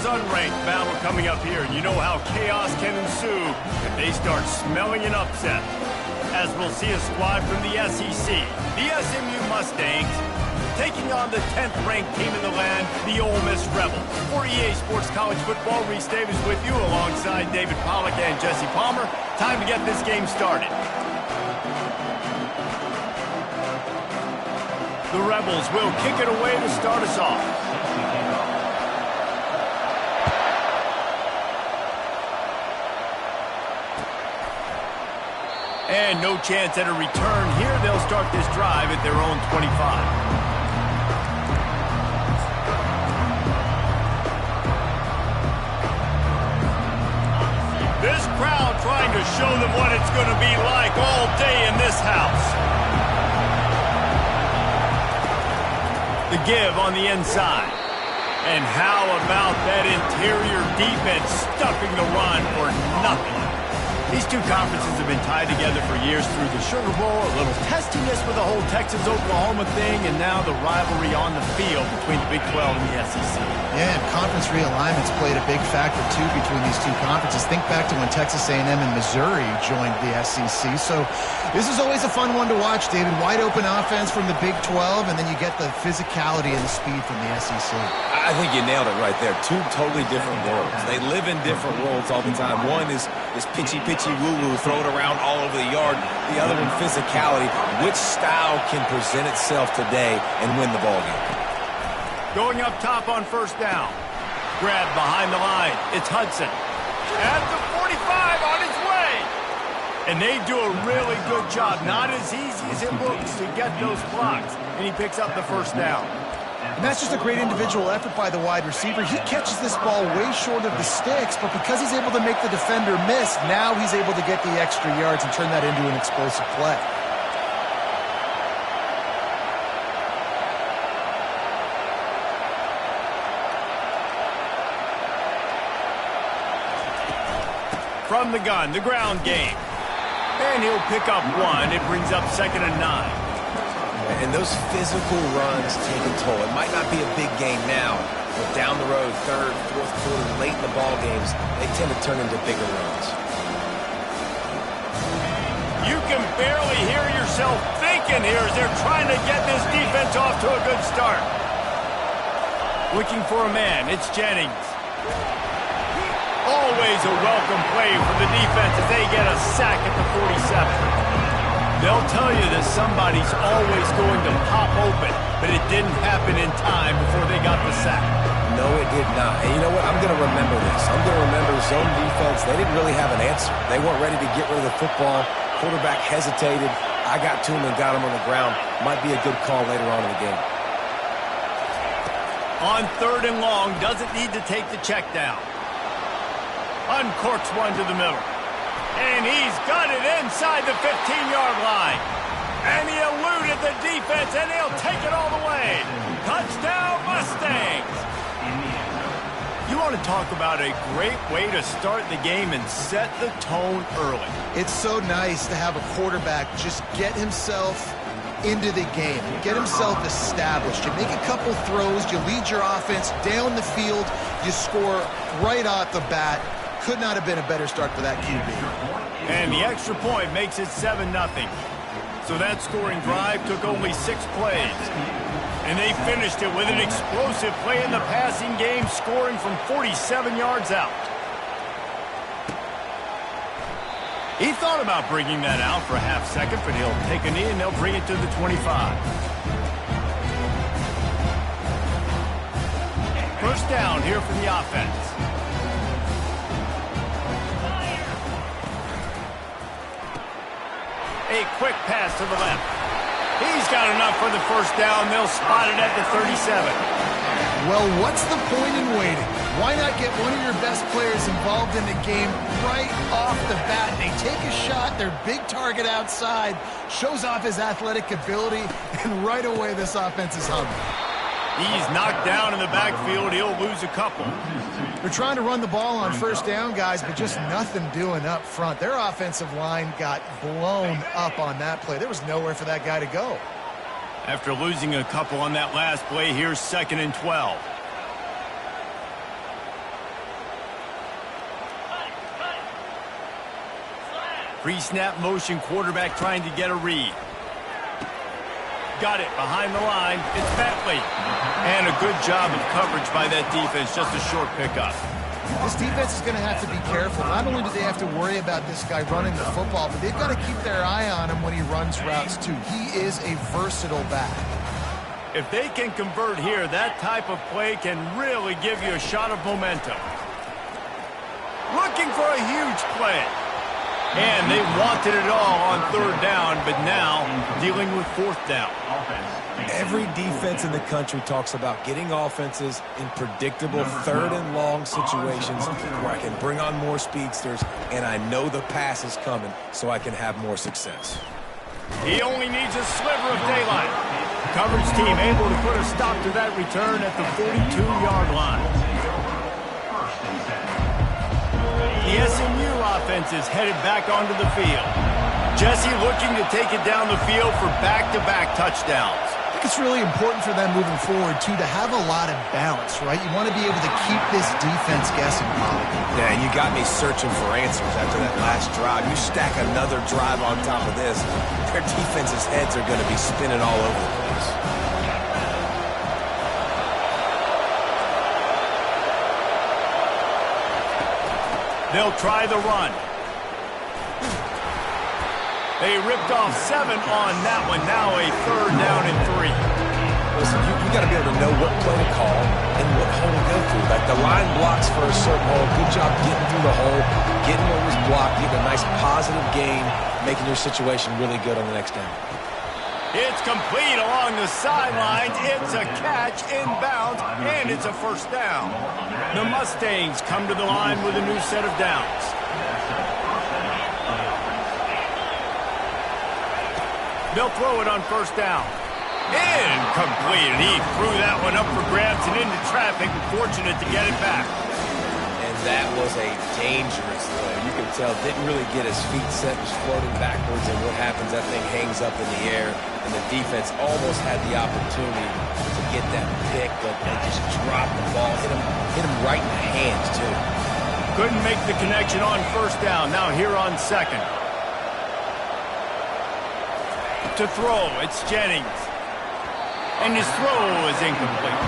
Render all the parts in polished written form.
Rebels unranked battle coming up here. You know how chaos can ensue if they start smelling an upset. As we'll see a squad from the SEC, the Smu Mustangs, taking on the 10th-ranked team in the land, the Ole Miss Rebels. For EA Sports College Football, Reese Davis with you alongside David Pollack and Jesse Palmer. Time to get this game started. The Rebels will kick it away to start us off. And no chance at a return here. They'll start this drive at their own 25. This crowd trying to show them what it's going to be like all day in this house. The give on the inside. And how about that interior defense stuffing the run for nothing? These two conferences have been tied together for years through the Sugar Bowl, a little testiness with the whole Texas-Oklahoma thing, and now the rivalry on the field between the Big 12 and the SEC. Yeah, and conference realignments played a big factor, too, between these two conferences. Think back to when Texas A&M and Missouri joined the SEC. So this is always a fun one to watch, David. Wide open offense from the Big 12, and then you get the physicality and the speed from the SEC. I think you nailed it right there. Two totally different worlds. They live in different worlds all the time. One is pitchy woo-woo, throw it around all over the yard. The other one, physicality. Which style can present itself today and win the ballgame? Going up top on first down. Grab behind the line. It's Hudson. At the 45 on his way. And they do a really good job. Not as easy as it looks to get those blocks. And he picks up the first down. And that's just a great individual effort by the wide receiver. He catches this ball way short of the sticks, but because he's able to make the defender miss, now he's able to get the extra yards and turn that into an explosive play. From the gun, the ground game. And he'll pick up one. It brings up 2nd and 9. And those physical runs take a toll. It might not be a big game now, but down the road, 3rd, 4th quarter, late in the ball games, they tend to turn into bigger runs. You can barely hear yourself thinking here as they're trying to get this defense off to a good start. Looking for a man, it's Jennings. Always a welcome play for the defense as they get a sack at the 47. They'll tell you that somebody's always going to pop open, but it didn't happen in time before they got the sack. No, it did not. And you know what? I'm going to remember this. I'm going to remember zone defense. They didn't really have an answer. They weren't ready to get rid of the football. Quarterback hesitated. I got to him and got him on the ground. Might be a good call later on in the game. On 3rd and long, doesn't need to take the check down. Uncorks one to the middle. And he's got it inside the 15-yard line. And he eluded the defense, and he'll take it all the way. Touchdown, Mustangs. You want to talk about a great way to start the game and set the tone early. It's so nice to have a quarterback just get himself into the game, get himself established. You make a couple throws, you lead your offense down the field, you score right off the bat. Could not have been a better start for that QB. And the extra point makes it 7-0. So that scoring drive took only 6 plays. And they finished it with an explosive play in the passing game, scoring from 47 yards out. He thought about bringing that out for a half second, but he'll take a knee and they'll bring it to the 25. First down here for the offense. A quick pass to the left. He's got enough for the first down. They'll spot it at the 37. Well, what's the point in waiting? Why not get one of your best players involved in the game right off the bat? They take a shot, their big target outside, shows off his athletic ability, and right away this offense is humming. He's knocked down in the backfield. He'll lose a couple. They're trying to run the ball on first down, guys, but just nothing doing up front. Their offensive line got blown up on that play. There was nowhere for that guy to go. After losing a couple on that last play, here's 2nd and 12. Pre-snap motion quarterback trying to get a read. Got it behind the line. It's Bentley. And a good job of coverage by that defense. Just a short pickup. This defense is going to have to be careful. Not only do they have to worry about this guy running the football, but they've got to keep their eye on him when he runs routes too. He is a versatile back. If they can convert here, that type of play can really give you a shot of momentum. Looking for a huge play. And they wanted it all on third down, but now dealing with fourth down. Every defense in the country talks about getting offenses in predictable third and long situations where I can bring on more speedsters and I know the pass is coming so I can have more success. He only needs a sliver of daylight. Coverage team able to put a stop to that return at the 42-yard line. The SMU offense is headed back onto the field. Jesse looking to take it down the field for back-to-back touchdowns. I think it's really important for them moving forward, too, to have a lot of balance, right? You want to be able to keep this defense guessing, Polly. Yeah, you got me searching for answers after that last drive. You stack another drive on top of this, their defense's heads are going to be spinning all over the place. They'll try the run. They ripped off 7 on that one. Now a third down and 3. Listen, you got to be able to know what play to call and what hole to go through. Like the line blocks for a certain hole. Good job getting through the hole, getting what was blocked, getting a nice positive gain, making your situation really good on the next down. It's complete along the sidelines. It's a catch inbounds, and it's a first down. The Mustangs come to the line with a new set of downs. They'll throw it on first down. Incomplete. He threw that one up for grabs and into traffic. Fortunate to get it back. And that was a dangerous throw. You can tell, didn't really get his feet set, was floating backwards, and what happens, that thing hangs up in the air, and the defense almost had the opportunity to get that pick, but they just dropped the ball, hit him right in the hands, too. Couldn't make the connection on first down. Now here on second. To throw, it's Jennings. And his throw is incomplete.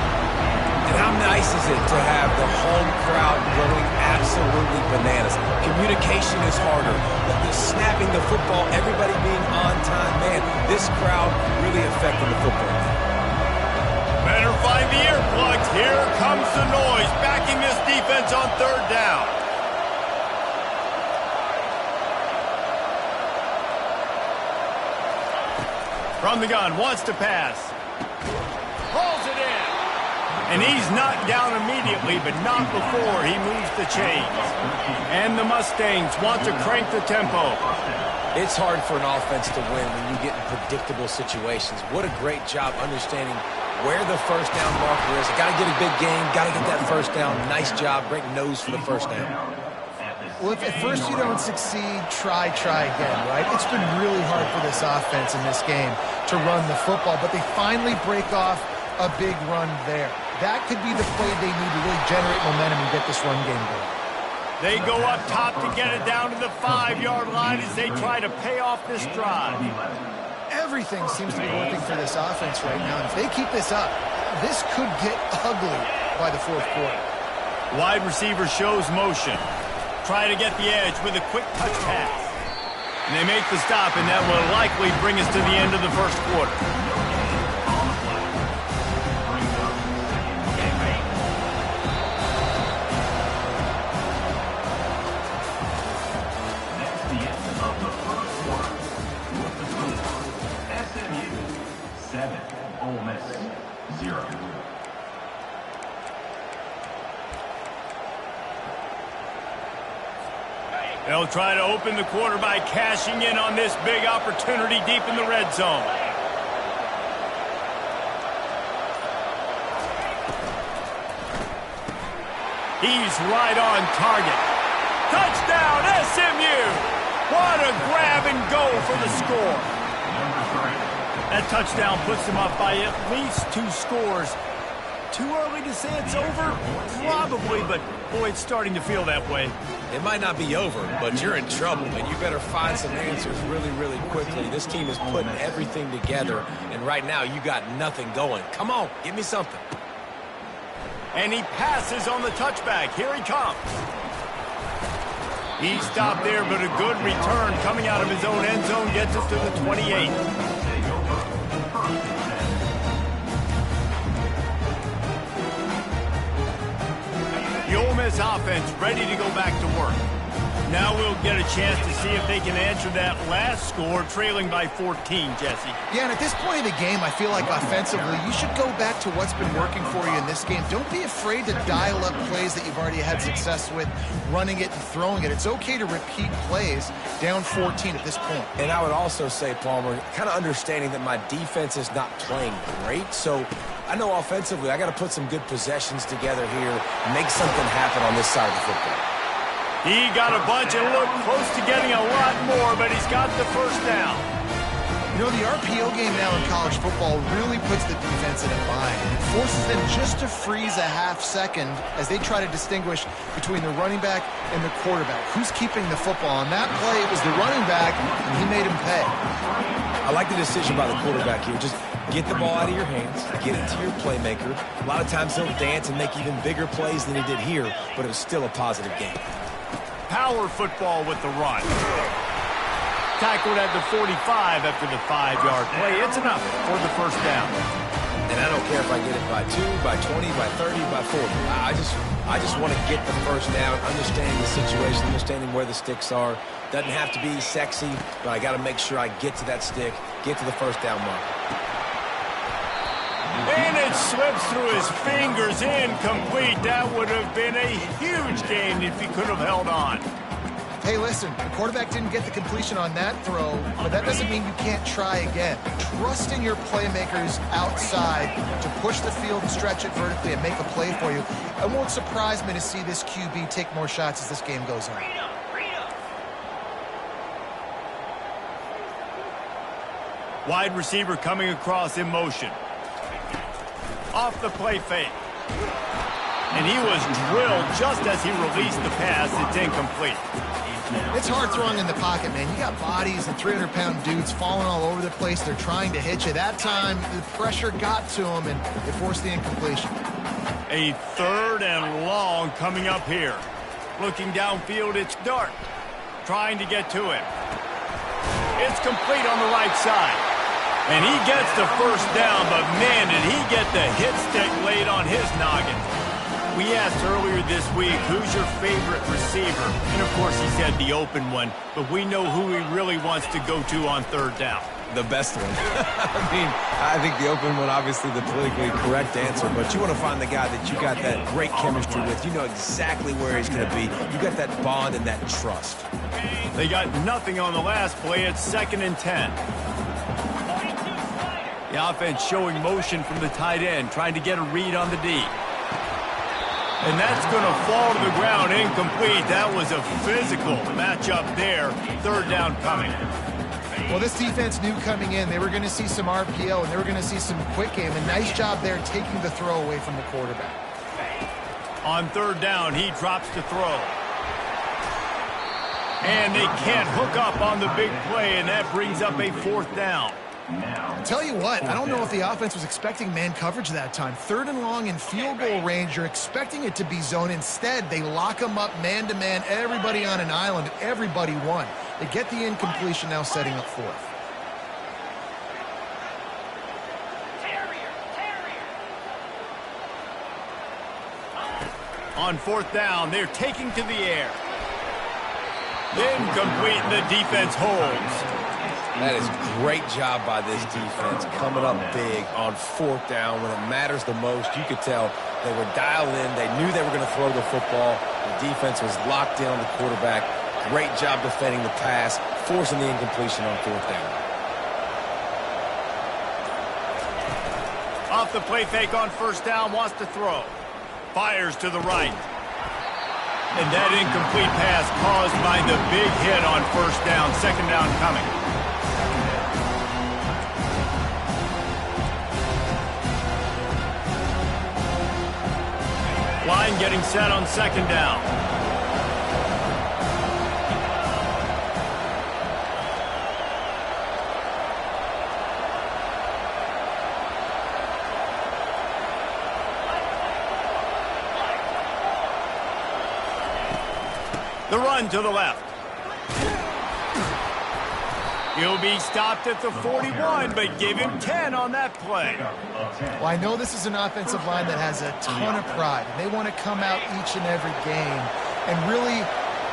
And how nice is it to have the home crowd going absolutely bananas? Communication is harder. The snapping the football, everybody being on time. Man, this crowd really affected the football. Better find the earplugs. Here comes the noise, backing this defense on third down. From the gun, wants to pass. Pulls it in. And he's knocked down immediately, but not before he moves the chains. And the Mustangs want to crank the tempo. It's hard for an offense to win when you get in predictable situations. What a great job understanding where the first down marker is. Got to get a big game, got to get that first down. Nice job, great nose for the first down. Well, if at first you don't succeed, try again, right? It's been really hard for this offense in this game to run the football, but they finally break off a big run there. That could be the play they need to really generate momentum and get this run game going. They go up top to get it down to the 5-yard line as they try to pay off this drive. Everything seems to be working for this offense right now, and if they keep this up, this could get ugly by the fourth quarter. Wide receiver shows motion. Try to get the edge with a quick touch pass. And they make the stop, and that will likely bring us to the end of the first quarter. That's the end of the first quarter. With the score, SMU 7, Ole Miss 0. They'll try to open the quarter by cashing in on this big opportunity deep in the red zone. He's right on target. Touchdown, SMU! What a grab and go for the score. That touchdown puts them up by at least 2 scores too early to say it's over? Probably, but boy, it's starting to feel that way. It might not be over, but you're in trouble, and you better find some answers really, really quickly. This team is putting everything together, and right now you got nothing going. Come on, give me something. And he passes on the touchback. Here he comes. He stopped there, but a good return coming out of his own end zone gets us to the 28. The Ole Miss offense ready to go back to work. Now we'll get a chance to see if they can answer that last score, trailing by 14, Jesse. Yeah, and at this point of the game, I feel like offensively, you should go back to what's been working for you in this game. Don't be afraid to dial up plays that you've already had success with, running it and throwing it. It's okay to repeat plays down 14 at this point. And I would also say, Palmer, kind of understanding that my defense is not playing great, so I know offensively I got to put some good possessions together here, make something happen on this side of the football. He got a bunch and looked close to getting a lot more, but he's got the first down. You know, the RPO game now in college football really puts the defense in a bind. It forces them just to freeze a half second as they try to distinguish between the running back and the quarterback. Who's keeping the football? On that play, it was the running back, and he made him pay. I like the decision by the quarterback here. Just get the ball out of your hands, get it to your playmaker. A lot of times he'll dance and make even bigger plays than he did here, but it was still a positive game. Power football with the run. Tackled at the 45 after the 5-yard play. It's enough for the first down. And I don't care if I get it by 2, by 20, by 30, by 40. I just want to get the first down, understanding the situation, understanding where the sticks are. Doesn't have to be sexy, but I got to make sure I get to that stick, get to the first down mark. And it slips through his fingers, incomplete. That would have been a huge gain if he could have held on. Hey, listen, the quarterback didn't get the completion on that throw, but that doesn't mean you can't try again. Trust in your playmakers outside to push the field and stretch it vertically and make a play for you. It won't surprise me to see this QB take more shots as this game goes on. Wide receiver coming across in motion. Off the play fake. And he was drilled just as he released the pass. It's incomplete. It's hard throwing in the pocket, man. You got bodies and 300-pound dudes falling all over the place. They're trying to hit you. That time, the pressure got to him, and it forced the incompletion. A 3rd and long coming up here. Looking downfield, it's Dart. Trying to get to him. It's complete on the right side. And he gets the first down, but man, did he get the hit stick laid on his noggin. We asked earlier this week, who's your favorite receiver? And of course he said the open one, but we know who he really wants to go to on 3rd down. The best one. I think the open one, obviously the politically correct answer, but you want to find the guy that you got that great chemistry with. You know exactly where he's going to be. You got that bond and that trust. They got nothing on the last play. It's 2nd and 10. The offense showing motion from the tight end, trying to get a read on the D. And that's going to fall to the ground, incomplete. That was a physical matchup there. 3rd down coming. Well, this defense knew coming in they were going to see some RPO and they were going to see some quick game. A nice job there taking the throw away from the quarterback. On 3rd down, he drops to throw. And they can't hook up on the big play, and that brings up a 4th down. Tell you what, I don't know if the offense was expecting man coverage that time. 3rd and long in field goal range, you're expecting it to be zone. Instead, they lock them up man-to-man, everybody on an island, everybody won. They get the incompletion, now setting up 4th. On 4th down, they're taking to the air. Incomplete, the defense holds. That is great job by this defense, coming up big on 4th down when it matters the most. You could tell they were dialed in. They knew they were going to throw the football. The defense was locked in on the quarterback. Great job defending the pass, forcing the incompletion on 4th down. Off the play fake on 1st down, wants to throw. Fires to the right. And that incomplete pass caused by the big hit on 1st down. 2nd down coming. Line getting set on second down. The run to the left. He'll be stopped at the 41, but give him 10 on that play. Well, I know this is an offensive line that has a ton of pride. They want to come out each and every game and really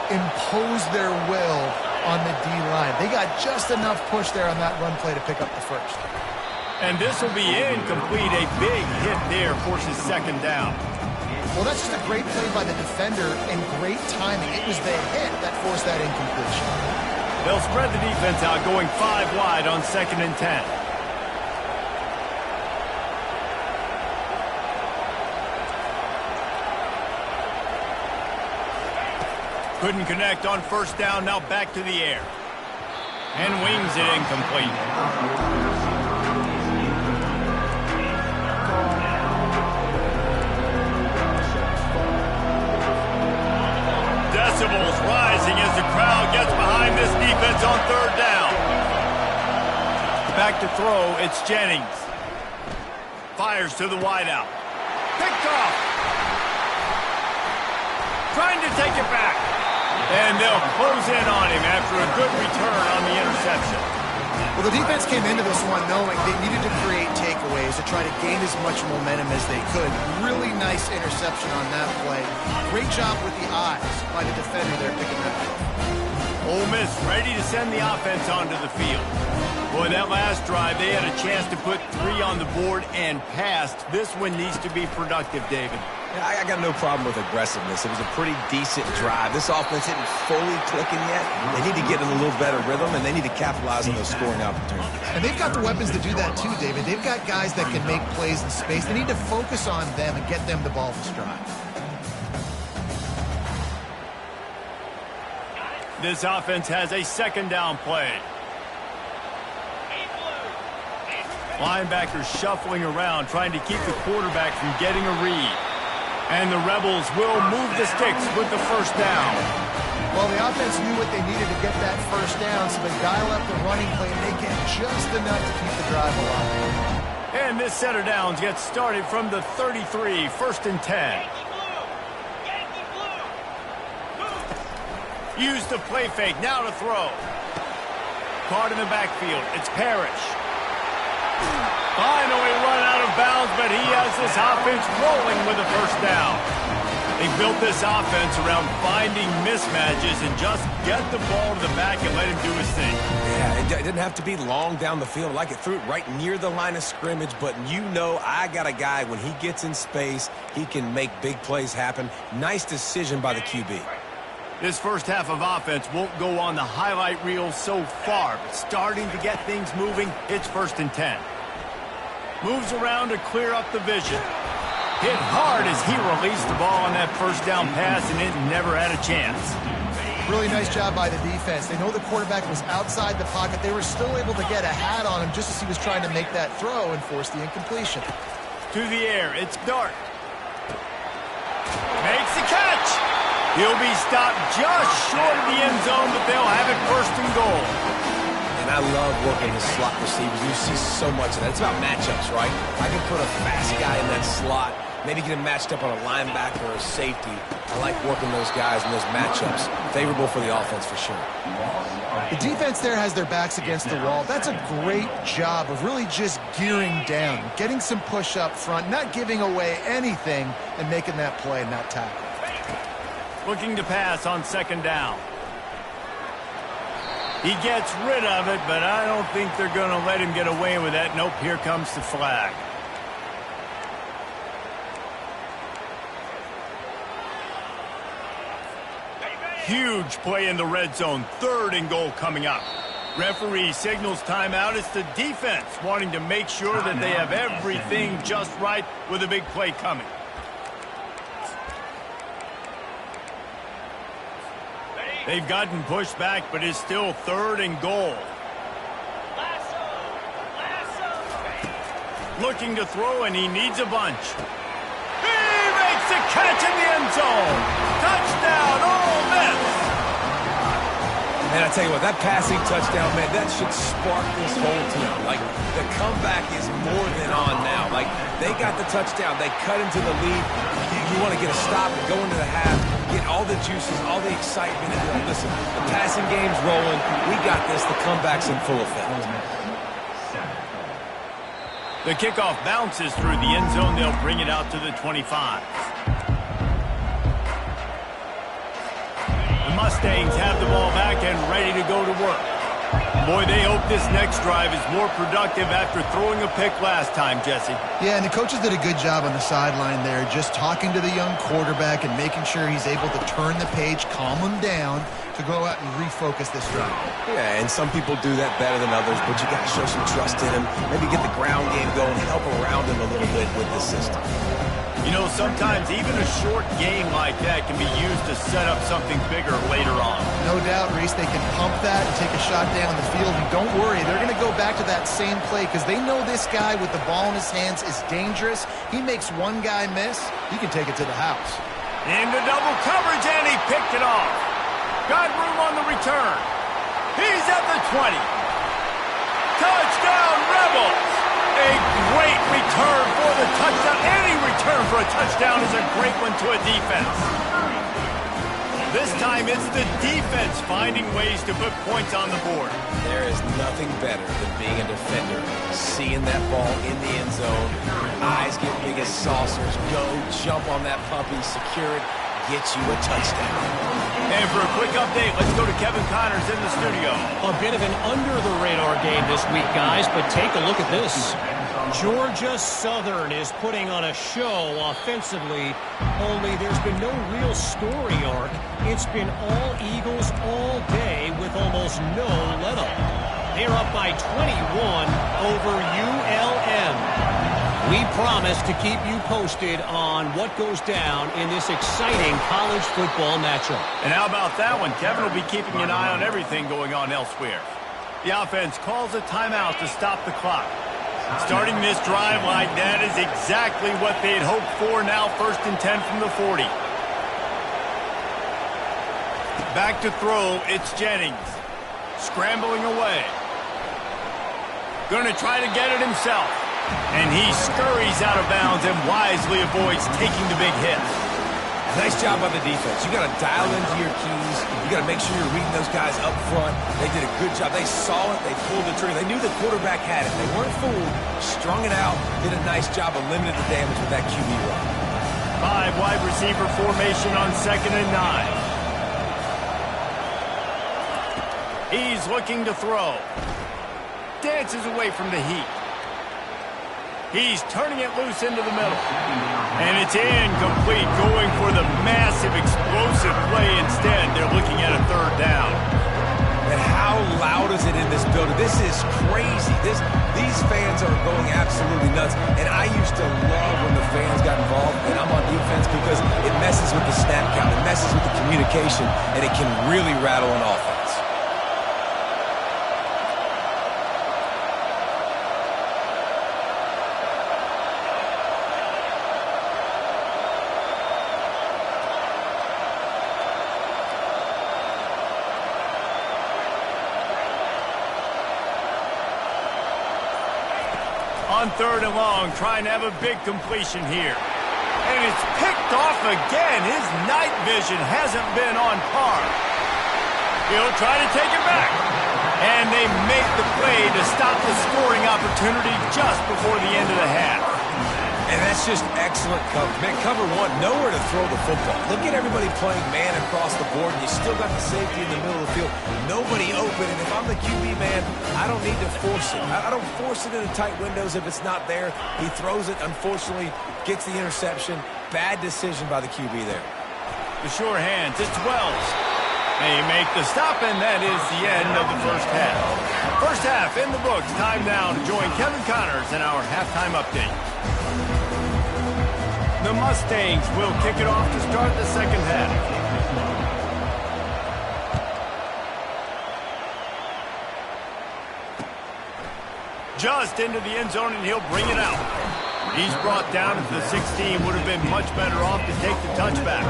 impose their will on the D-line. They got just enough push there on that run play to pick up the first. And this will be incomplete. A big hit there forces second down. Well, that's just a great play by the defender and great timing. It was the hit that forced that incompletion. They'll spread the defense out, going 5 wide on 2nd and 10. Couldn't connect on first down, now back to the air. And wings it incomplete. Decibels rising as the crowd gets behind this defense on 3rd down. Back to throw, it's Jennings. Fires to the wideout. Picked off. Trying to take it back. And they'll close in on him after a good return on the interception. Well, the defense came into this one knowing they needed to create takeaways to try to gain as much momentum as they could. Really nice interception on that play. Great job with the eyes by the defender there picking that up. Ole Miss ready to send the offense onto the field. Boy, that last drive, they had a chance to put 3 on the board and passed. This one needs to be productive, David. Yeah, I got no problem with aggressiveness. It was a pretty decent drive. This offense isn't fully clicking yet. They need to get in a little better rhythm, and they need to capitalize on those scoring opportunities. And they've got the weapons to do that too, David. They've got guys that can make plays in space. They need to focus on them and get them the ball to stride. This offense has a 2nd down play. Linebackers shuffling around, trying to keep the quarterback from getting a read. And the Rebels will move the sticks with the first down. Well, the offense knew what they needed to get that first down, so they dial up the running play and they get just enough to keep the drive alive. And this set of downs gets started from the 33, 1st and 10. Use the play fake, now to throw. Caught in the backfield, it's Parrish. Finally run out of bounds, but he has this offense rolling with a first down. They built this offense around finding mismatches and just get the ball to the back and let him do his thing. Yeah, it didn't have to be long down the field. Like it threw it right near the line of scrimmage, but you know I got a guy, when he gets in space, he can make big plays happen. Nice decision by the QB. This first half of offense won't go on the highlight reel so far, but starting to get things moving, it's 1st and 10. Moves around to clear up the vision. Hit hard as he released the ball on that first down pass, and it never had a chance. Really nice job by the defense. They know the quarterback was outside the pocket. They were still able to get a hat on him just as he was trying to make that throw and force the incompletion. To the air, it's Dart. Makes the catch. He'll be stopped just short of the end zone, but they'll have it 1st and goal. And I love working the slot receivers. You see so much of that. It's about matchups, right? I can put a fast guy in that slot, maybe get him matched up on a linebacker or a safety. I like working those guys in those matchups. Favorable for the offense for sure. The defense there has their backs against the wall. That's a great job of really just gearing down, getting some push up front, not giving away anything, and making that play and that tackle. Looking to pass on 2nd down. He gets rid of it, but I don't think they're going to let him get away with that. Nope, here comes the flag. Huge play in the red zone. 3rd and goal coming up. Referee signals timeout. It's the defense wanting to make sure that they have everything just right with a big play coming. They've gotten pushed back, but it's still 3rd and goal. Looking to throw, and he needs a bunch. He makes the catch in the end zone. Touchdown, Ole Miss. Man, I tell you what, that passing touchdown, man, that should spark this whole team. Like, the comeback is more than on now. Like, they got the touchdown. They cut into the lead. You want to get a stop and go into the half, get all the juices, all the excitement. And like, listen, the passing game's rolling. We got this. The comeback's in full effect. The kickoff bounces through the end zone. They'll bring it out to the 25. The Mustangs have the ball back and ready to go to work. Boy, they hope this next drive is more productive after throwing a pick last time, Jesse. Yeah, and the coaches did a good job on the sideline there, just talking to the young quarterback and making sure he's able to turn the page, calm him down, to go out and refocus this drive. Yeah, and some people do that better than others, but you got to show some trust in him. Maybe get the ground game going, help around him a little bit with the system. You know, sometimes even a short game like that can be used to set up something bigger later on. No doubt, Reese, they can pump that and take a shot down the field. And don't worry, they're going to go back to that same play because they know this guy with the ball in his hands is dangerous. He makes one guy miss, he can take it to the house. Into double coverage, and he picked it off. Got room on the return. He's at the 20. Touchdown, Rebels! A great return for the touchdown. Any return for a touchdown is a great one to a defense. This time it's the defense finding ways to put points on the board. There is nothing better than being a defender. Seeing that ball in the end zone, eyes get big as saucers, go, jump on that puppy, secure it, get you a touchdown. And for a quick update, let's go to Kevin Connors in the studio. A bit of an under-the-radar game this week, guys, but take a look at this. Georgia Southern is putting on a show offensively, only there's been no real story arc. It's been all Eagles all day with almost no let-up. They're up by 21 over ULM. We promise to keep you posted on what goes down in this exciting college football matchup. And how about that one? Kevin will be keeping an eye on everything going on elsewhere. The offense calls a timeout to stop the clock. Starting this drive like that is exactly what they had hoped for. Now 1st and 10 from the 40. Back to throw, it's Jennings. Scrambling away. Going to try to get it himself. And he scurries out of bounds and wisely avoids taking the big hit. Nice job by the defense. You got to dial into your keys. You got to make sure you're reading those guys up front. They did a good job. They saw it. They pulled the trigger. They knew the quarterback had it. They weren't fooled. Strung it out. Did a nice job of limiting the damage with that QB run. 5 wide receiver formation on 2nd and 9. He's looking to throw. Dances away from the heat. He's turning it loose into the middle. And it's incomplete, going for the massive, explosive play instead. They're looking at a 3rd down. And how loud is it in this building? This is crazy. These fans are going absolutely nuts. And I used to love when the fans got involved, and I'm on defense because it messes with the snap count. It messes with the communication, and it can really rattle an offense. On 3rd and long, trying to have a big completion here. And it's picked off again. His night vision hasn't been on par. He'll try to take it back. And they make the play to stop the scoring opportunity just before the end of the half. And that's just excellent coverage. Man, cover one, nowhere to throw the football. Look at everybody playing man across the board, and you still got the safety in the middle of the field. Nobody open, and if I'm the QB man, I don't need to force it. I don't force it into tight windows if it's not there. He throws it, unfortunately, gets the interception. Bad decision by the QB there. The sure hands, it's Wells. They make the stop, and that is the end of the first half. First half in the books. Time now to join Kevin Connors in our halftime update. The Mustangs will kick it off to start the second half. Just into the end zone, and he'll bring it out. He's brought down at the 16. Would have been much better off to take the touchback.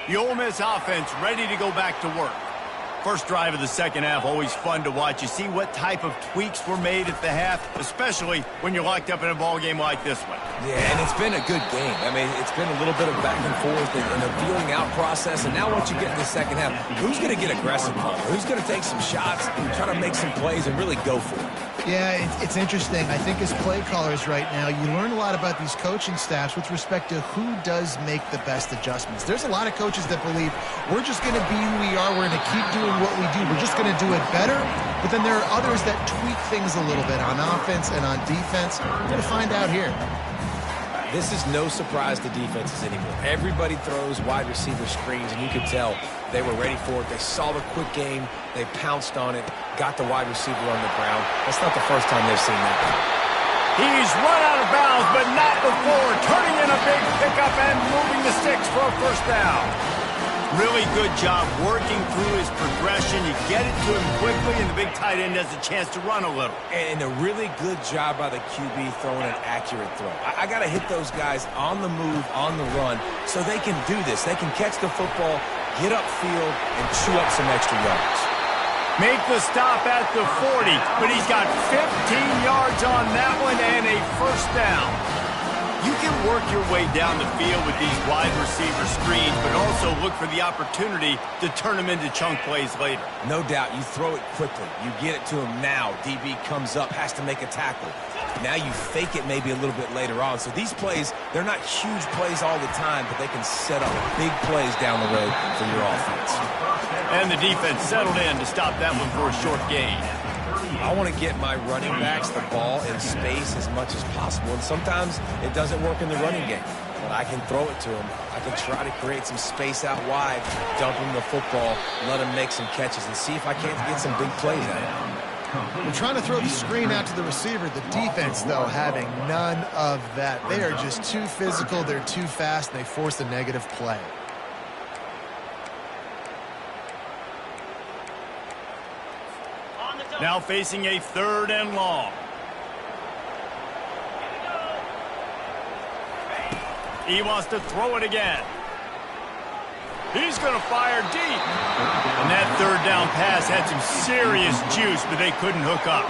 The Ole Miss offense ready to go back to work. First drive of the second half, always fun to watch. You see what type of tweaks were made at the half, especially when you're locked up in a ball game like this one. Yeah, and it's been a good game. I mean, it's been a little bit of back and forth and a feeling out process. And now once you get in the second half, who's going to get aggressive on it? Who's going to take some shots, try to make some plays, and really go for it? Yeah, it's interesting. I think as play callers right now, you learn a lot about these coaching staffs with respect to who does make the best adjustments. There's a lot of coaches that believe we're just going to be who we are. We're going to keep doing what we do. We're just going to do it better. But then there are others that tweak things a little bit on offense and on defense. We're going to find out here. This is no surprise to defenses anymore. Everybody throws wide receiver screens, and you could tell they were ready for it. They saw the quick game. They pounced on it, got the wide receiver on the ground. That's not the first time they've seen that. He's run out of bounds, but not before. Turning in a big pickup and moving the sticks for a first down. Really good job working through his progression. You get it to him quickly, and the big tight end has a chance to run a little. And a really good job by the QB throwing an accurate throw. I got to hit those guys on the move, on the run, so they can do this. They can catch the football, get upfield, and chew up some extra yards. Make the stop at the 40, but he's got 15 yards on that one and a first down. You can work your way down the field with these wide receiver screens, but also look for the opportunity to turn them into chunk plays later. No doubt, you throw it quickly. You get it to him now. DB comes up, has to make a tackle. Now you fake it maybe a little bit later on. So these plays, they're not huge plays all the time, but they can set up big plays down the road for your offense. And the defense settled in to stop that one for a short gain. I want to get my running backs the ball in space as much as possible. And sometimes it doesn't work in the running game. But I can throw it to him. I can try to create some space out wide, dump him the football, let him make some catches, and see if I can't get some big plays out of him. We're trying to throw the screen out to the receiver. The defense, though, having none of that. They are just too physical. They're too fast. They force a negative play. Now facing a 3rd and long. He wants to throw it again. He's going to fire deep. And that 3rd down pass had some serious juice, but they couldn't hook up.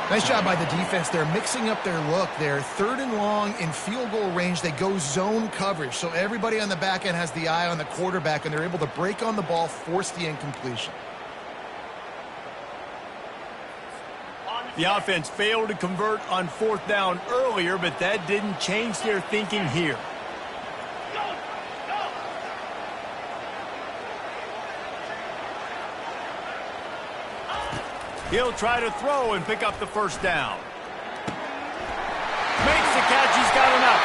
Nice job by the defense. They're mixing up their look. They're 3rd and long in field goal range. They go zone coverage. So everybody on the back end has the eye on the quarterback, and they're able to break on the ball, force the incompletion. The offense failed to convert on 4th down earlier, but that didn't change their thinking here. He'll try to throw and pick up the first down. Makes the catch. He's got enough.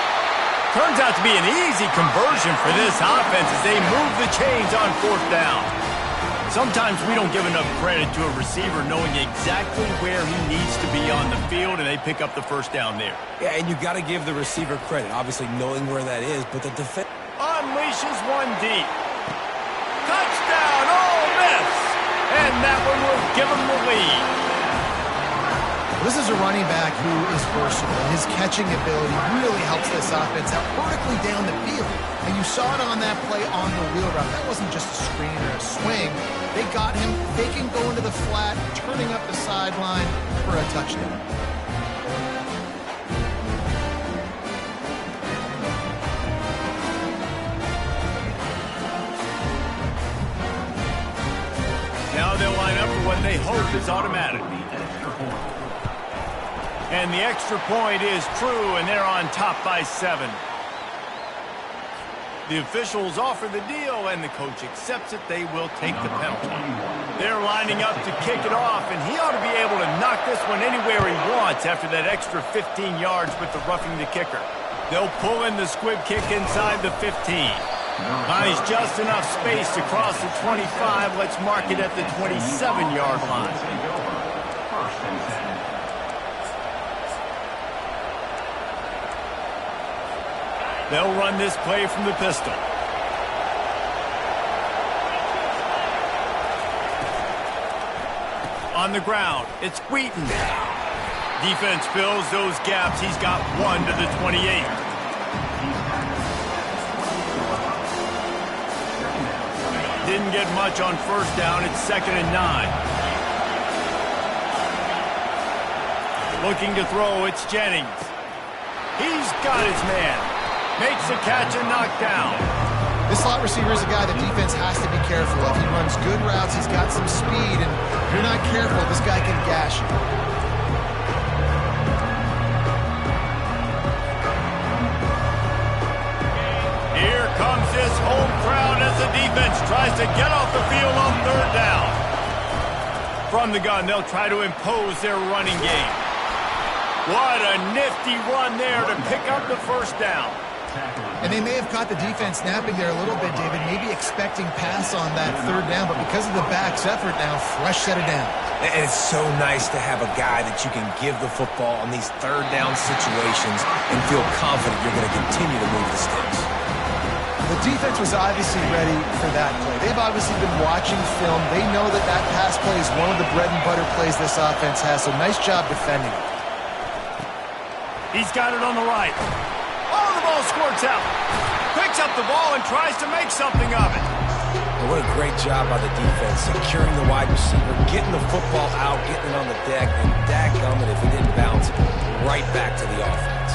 Turns out to be an easy conversion for this offense as they move the chains on 4th down. Sometimes we don't give enough credit to a receiver knowing exactly where he needs to be on the field, and they pick up the first down there. Yeah, and you got to give the receiver credit, obviously knowing where that is, but the defense unleashes one deep. Touchdown, Ole Miss! And that one will give them the lead. This is a running back who is versatile. His catching ability really helps this offense out vertically down the field. And you saw it on that play on the wheel route. That wasn't just a screen or a swing. They got him faking going to the flat, turning up the sideline for a touchdown. Now they'll line up for what they hope is automatic. And the extra point is true, and they're on top by 7. The officials offer the deal, and the coach accepts it. They will take the penalty. They're lining up to kick it off, and he ought to be able to knock this one anywhere he wants after that extra 15 yards with the roughing the kicker. They'll pull in the squib kick inside the 15. Finds just enough space to cross the 25. Let's mark it at the 27-yard line. They'll run this play from the pistol. On the ground, it's Wheaton. Defense fills those gaps. He's got 1 to the 28. Didn't get much on first down. It's 2nd and 9. Looking to throw, it's Jennings. He's got his man. Makes the catch and knocked down. This slot receiver is a guy the defense has to be careful of. He runs good routes, he's got some speed, and if you're not careful, this guy can gash you. Here comes this home crowd as the defense tries to get off the field on 3rd down. From the gun, they'll try to impose their running game. What a nifty run there to pick up the first down. And they may have caught the defense napping there a little bit, David, maybe expecting pass on that 3rd down, but because of the back's effort now, fresh set of down. And it's so nice to have a guy that you can give the football on these 3rd down situations and feel confident you're going to continue to move the sticks. The defense was obviously ready for that play. They've obviously been watching film. They know that that pass play is one of the bread and butter plays this offense has, so nice job defending it. He's got it on the right. Oh, the ball squirts out. Picks up the ball and tries to make something of it. And what a great job by the defense, securing the wide receiver, getting the football out, getting it on the deck, and dadgummit if he didn't bounce right back to the offense.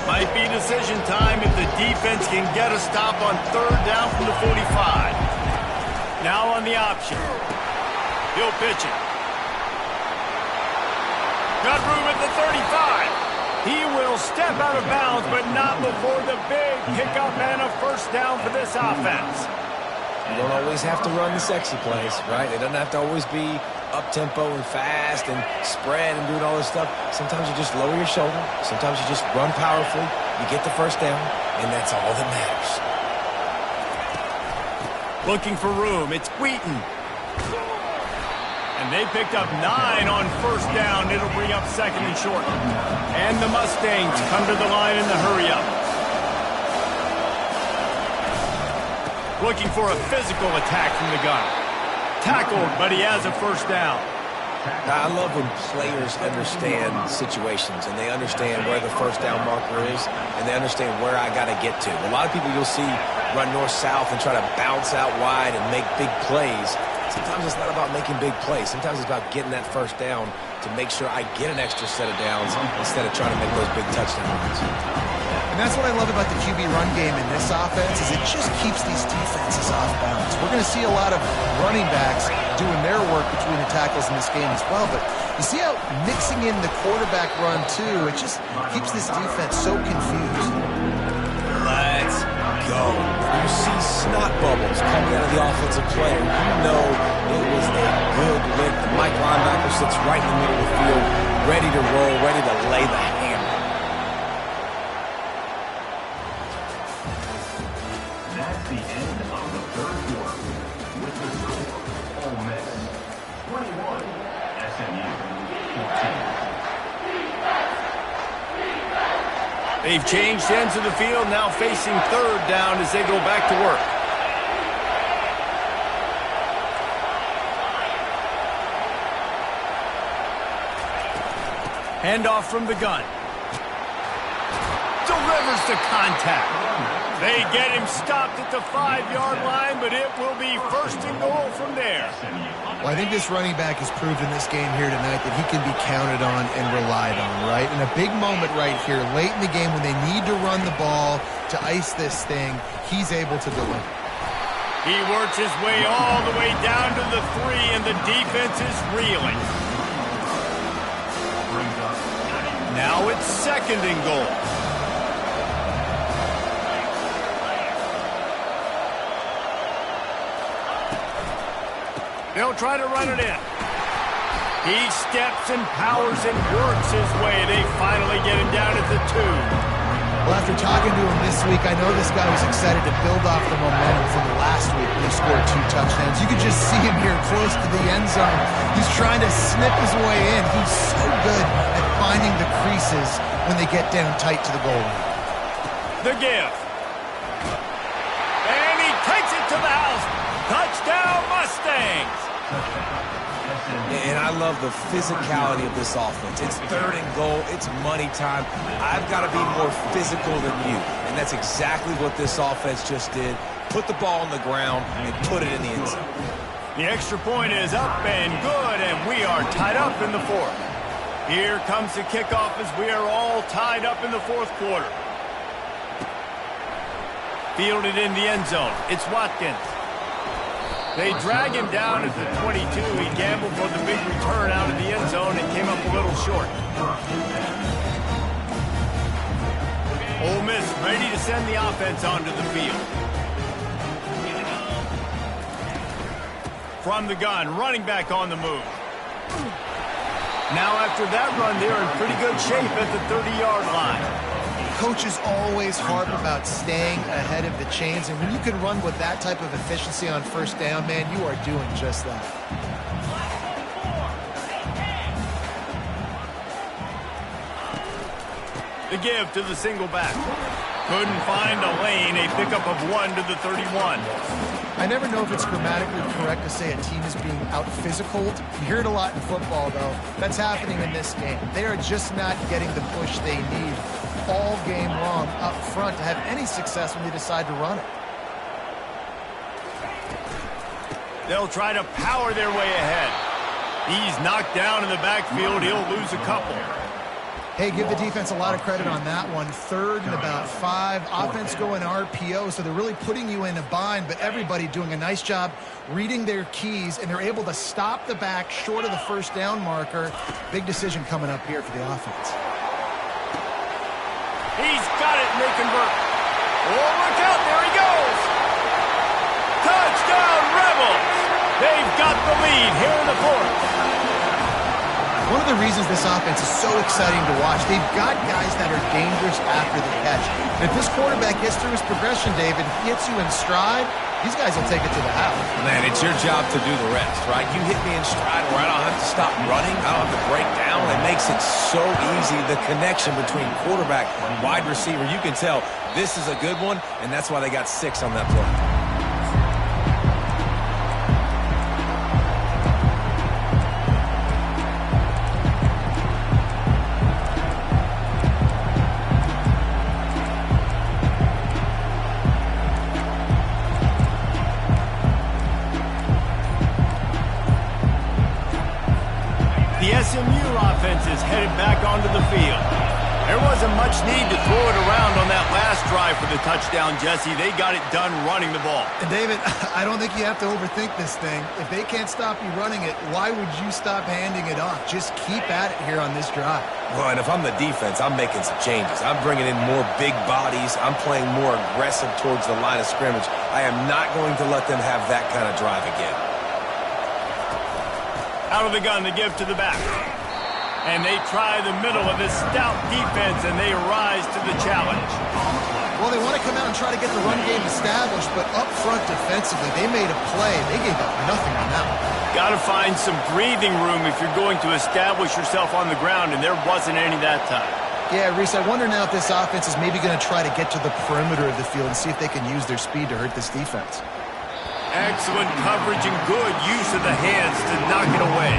Might be decision time if the defense can get a stop on 3rd down from the 45. Now on the option. He'll pitch it. Got room at the 35. He will step out of bounds, but not before the big pickup and a first down for this offense. You don't always have to run the sexy plays, right? It doesn't have to always be up-tempo and fast and spread and doing all this stuff. Sometimes you just lower your shoulder. Sometimes you just run powerfully. You get the first down, and that's all that matters. Looking for room. It's Wheaton. And they picked up 9 on first down. It'll bring up 2nd and short. And the Mustangs come to the line in the hurry-up. Looking for a physical attack from the gun. Tackled, but he has a first down. I love when players understand situations and they understand where the first down marker is and they understand where I got to get to. A lot of people you'll see run north-south and try to bounce out wide and make big plays. Sometimes it's not about making big plays. Sometimes it's about getting that first down to make sure I get an extra set of downs instead of trying to make those big touchdown runs. And that's what I love about the QB run game in this offense is it just keeps these defenses off balance. We're going to see a lot of running backs doing their work between the tackles in this game as well, but you see how mixing in the quarterback run too, it just keeps this defense so confused. Let's go. When you see snot bubbles coming out of the offensive player, you know it was a good lick. The Mike linebacker sits right in the middle of the field, ready to roll, ready to lay the hammer. That's the end of the 3rd quarter. With the score, Ole Miss 21, SMU 14. They've changed ends of the field, now facing 3rd down as they go back to work. Handoff from the gun. Delivers to contact. They get him stopped at the 5-yard line, but it will be 1st and goal from there. Well, I think this running back has proved in this game here tonight that he can be counted on and relied on, right? In a big moment right here, late in the game when they need to run the ball to ice this thing, he's able to deliver. He works his way all the way down to the 3, and the defense is reeling. Now it's 2nd and goal. They'll try to run it in. He steps and powers and works his way. They finally get him down at the 2. Well, after talking to him this week, I know this guy was excited to build off the momentum from last week when he scored 2 touchdowns. You could just see him here close to the end zone. He's trying to snip his way in. He's so good at finding the creases when they get down tight to the goal line. The give. And he takes it to the house. Touchdown, Mustangs. And I love the physicality of this offense. It's 3rd and goal. It's money time. I've got to be more physical than you. And that's exactly what this offense just did. Put the ball on the ground and put it in the end zone. The extra point is up and good, and we are tied up in the 4th. Here comes the kickoff as we are all tied up in the 4th quarter. Fielded in the end zone. It's Watkins. They drag him down at the 22. He gambled for the big return out of the end zone and came up a little short. Ole Miss ready to send the offense onto the field. From the gun, running back on the move. Now after that run, they're in pretty good shape at the 30-yard line. Coaches always harp about staying ahead of the chains, and when you can run with that type of efficiency on 1st down, man, you are doing just that. The give to the single back. Couldn't find a lane, a pickup of 1 to the 31. I never know if it's grammatically correct to say a team is being out-physicaled. You hear it a lot in football, though. That's happening in this game. They are just not getting the push they need all game long up front to have any success when they decide to run it. They'll try to power their way ahead. He's knocked down in the backfield. He'll lose a couple. Hey, give the defense a lot of credit on that one. 3rd and about 5. Offense going RPO, so they're really putting you in a bind, but everybody doing a nice job reading their keys, and they're able to stop the back short of the 1st down marker. Big decision coming up here for the offense. He's got it, and they convert. Oh, look out, there he goes. Touchdown, Rebels. They've got the lead here in the 4th. One of the reasons this offense is so exciting to watch, they've got guys that are dangerous after the catch. And if this quarterback gets through his progression, David, gets you in stride, these guys will take it to the house. Man, it's your job to do the rest, right? You hit me in stride where I don't have to stop running. I don't have to break down. It makes it so easy, the connection between quarterback and wide receiver. You can tell this is a good one, and that's why they got 6 on that play. The SMU offense is headed back onto the field. There wasn't much need to throw it around on that last drive for the touchdown, Jesse. They got it done running the ball. And David, I don't think you have to overthink this thing. If they can't stop you running it, why would you stop handing it off? Just keep at it here on this drive. Well, and if I'm the defense, I'm making some changes. I'm bringing in more big bodies. I'm playing more aggressive towards the line of scrimmage. I am not going to let them have that kind of drive again. Out of the gun, the give to the back. And they try the middle of this stout defense, and they rise to the challenge. Well, they want to come out and try to get the run game established, but up front defensively, they made a play. They gave up nothing on that one. Got to find some breathing room if you're going to establish yourself on the ground, and there wasn't any that time. Yeah, Reese, I wonder now if this offense is maybe going to try to get to the perimeter of the field and see if they can use their speed to hurt this defense. Excellent coverage and good use of the hands to knock it away.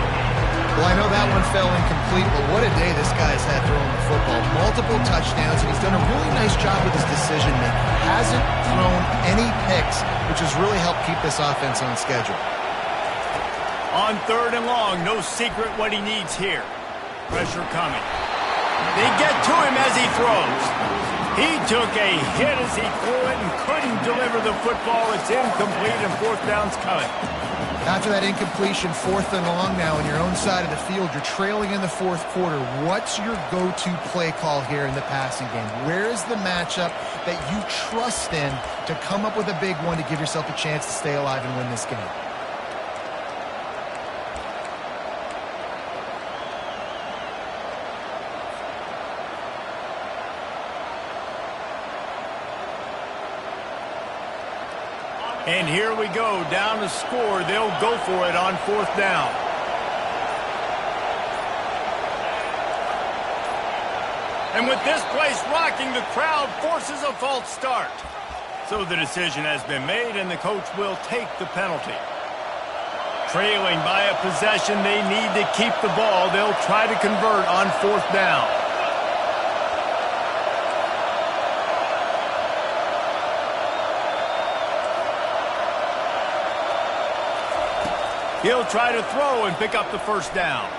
Well, I know that one fell incomplete, but what a day this guy's had throwing the football. Multiple touchdowns, and he's done a really nice job with his decision-making. Hasn't thrown any picks, which has really helped keep this offense on schedule. On 3rd and long, no secret what he needs here. Pressure coming. They get to him as he throws. He took a hit as he threw it and couldn't deliver the football. It's incomplete, and 4th down's coming. After that incompletion, 4th and long now on your own side of the field, you're trailing in the 4th quarter. What's your go-to play call here in the passing game? Where is the matchup that you trust in to come up with a big one to give yourself a chance to stay alive and win this game? And here we go, down to score. They'll go for it on 4th down. And with this place rocking, the crowd forces a false start. So the decision has been made, and the coach will take the penalty. Trailing by a possession, they need to keep the ball. They'll try to convert on 4th down. He'll try to throw and pick up the 1st down.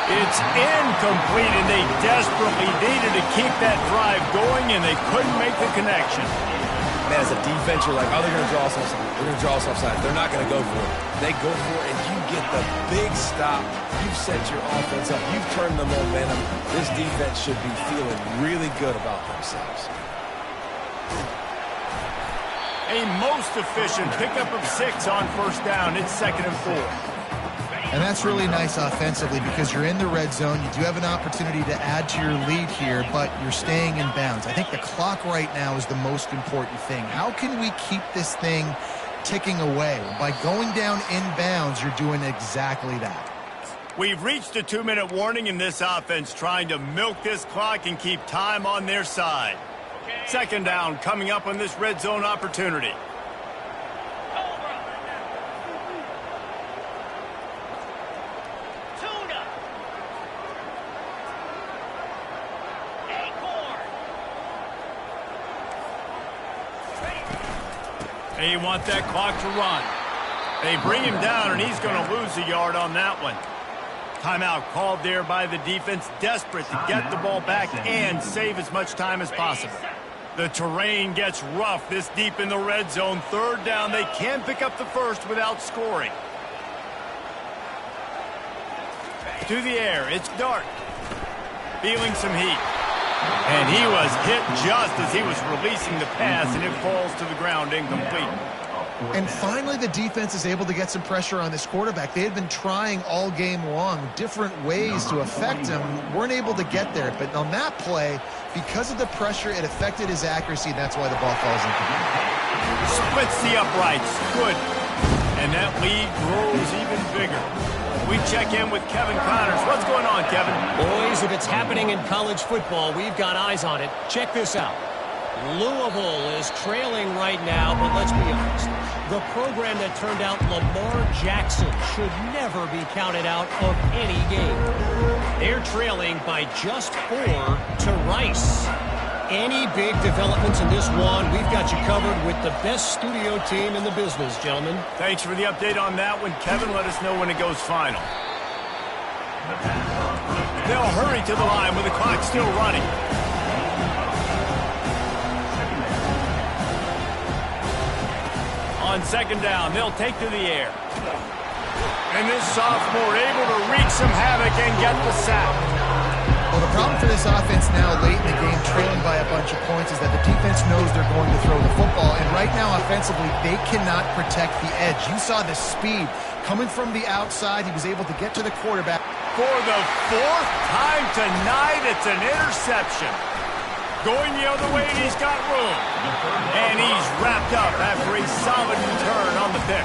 It's incomplete, and they desperately needed to keep that drive going, and they couldn't make the connection. Man, as a defense, you're like, oh, they're going to draw us offside. They're going to draw us offside. They're not going to go for it. They go for it, and you get the big stop. You've set your offense up. You've turned the momentum. This defense should be feeling really good about themselves. A most efficient pickup of 6 on 1st down. It's 2nd and 4. And that's really nice offensively because you're in the red zone. You do have an opportunity to add to your lead here, but you're staying in bounds. I think the clock right now is the most important thing. How can we keep this thing ticking away? By going down in bounds, you're doing exactly that. We've reached a 2-minute warning in this offense, trying to milk this clock and keep time on their side. 2nd down coming up on this red zone opportunity. They want that clock to run. They bring him down, and he's going to lose a yard on that one. Timeout called there by the defense, desperate to get the ball back and save as much time as possible. The terrain gets rough this deep in the red zone. 3rd down, they can pick up the 1st without scoring. To the air, it's Dart. Feeling some heat. And he was hit just as he was releasing the pass, and it falls to the ground incomplete. And finally, the defense is able to get some pressure on this quarterback. They had been trying all game long different ways to affect him. Weren't able to get there. But on that play, because of the pressure, it affected his accuracy, and that's why the ball falls incomplete. Splits the uprights. Good. And that lead grows even bigger. We check in with Kevin Connors. What's going on, Kevin? Boys, if it's happening in college football, we've got eyes on it. Check this out. Louisville is trailing right now, but let's be honest. The program that turned out Lamar Jackson should never be counted out of any game. They're trailing by just 4 to Rice. Any big developments in this one, we've got you covered with the best studio team in the business, gentlemen. Thanks for the update on that one, Kevin. Let us know when it goes final. They'll hurry to the line with the clock still running. On 2nd down, they'll take to the air. And this sophomore able to wreak some havoc and get the sack. Well, the problem for this offense now late in the game, trailing by a bunch of points, is that the defense knows they're going to throw the football. And right now, offensively, they cannot protect the edge. You saw the speed coming from the outside. He was able to get to the quarterback. For the 4th time tonight, it's an interception. Going the other way, and he's got room. And he's wrapped up after a solid return on the pick.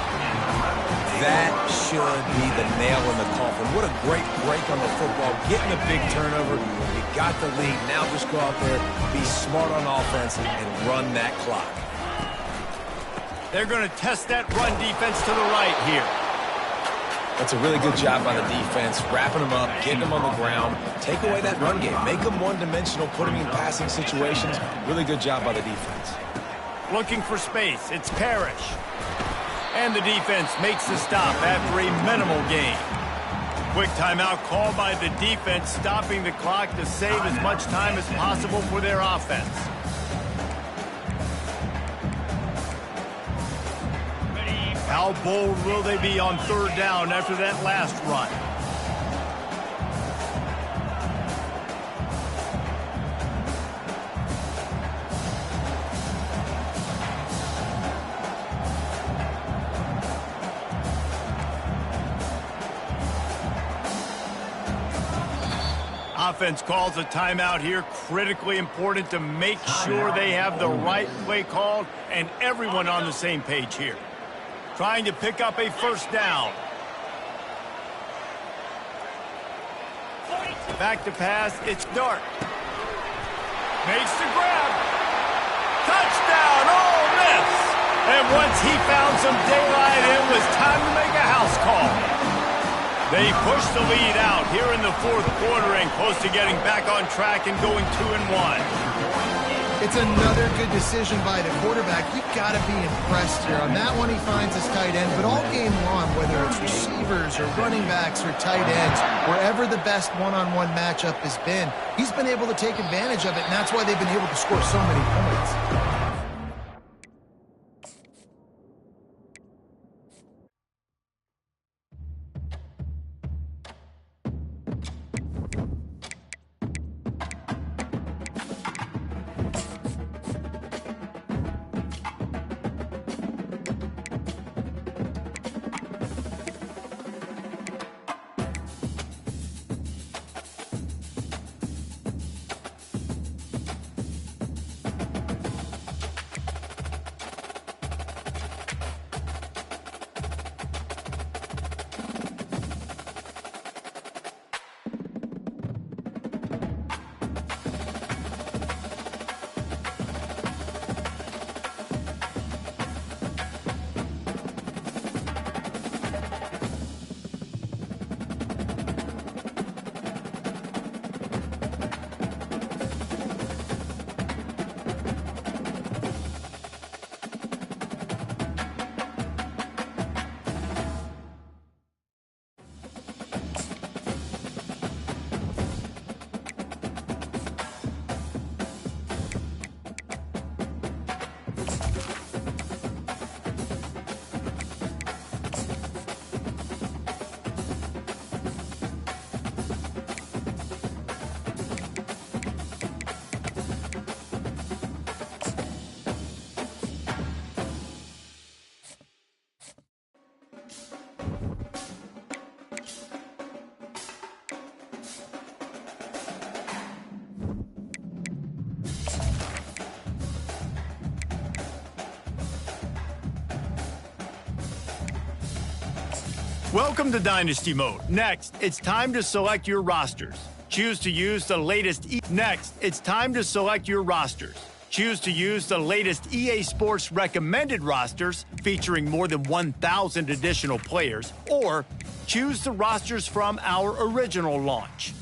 That should be the nail in the coffin. What a great break on the football. Getting a big turnover. You got the lead. Now just go out there, be smart on offense, and run that clock. They're going to test that run defense to the right here. That's a really good job by the defense, wrapping them up, getting them on the ground, take away that run game, make them one-dimensional, put them in passing situations. Really good job by the defense. Looking for space, it's Parrish. And the defense makes the stop after a minimal gain. Quick timeout called by the defense, stopping the clock to save as much time as possible for their offense. How bold will they be on 3rd down after that last run? Offense calls a timeout here. Critically important to make sure they have the right play called and everyone on the same page here. Trying to pick up a 1st down. 42 Back to pass. It's Dart. Makes the grab. Touchdown, Ole Miss. And once he found some daylight, it was time to make a house call. They pushed the lead out here in the fourth quarter and close to getting back on track and going 2-1. It's another good decision by the quarterback. You've got to be impressed here. On that one, he finds his tight end. But all game long, whether it's receivers or running backs or tight ends, wherever the best one-on-one matchup has been, he's been able to take advantage of it, and that's why they've been able to score so many points. Welcome to Dynasty Mode. Next, it's time to select your rosters. Choose to use the latest Next, it's time to select your rosters. Choose to use the latest EA Sports recommended rosters featuring more than 1,000 additional players, or choose the rosters from our original launch.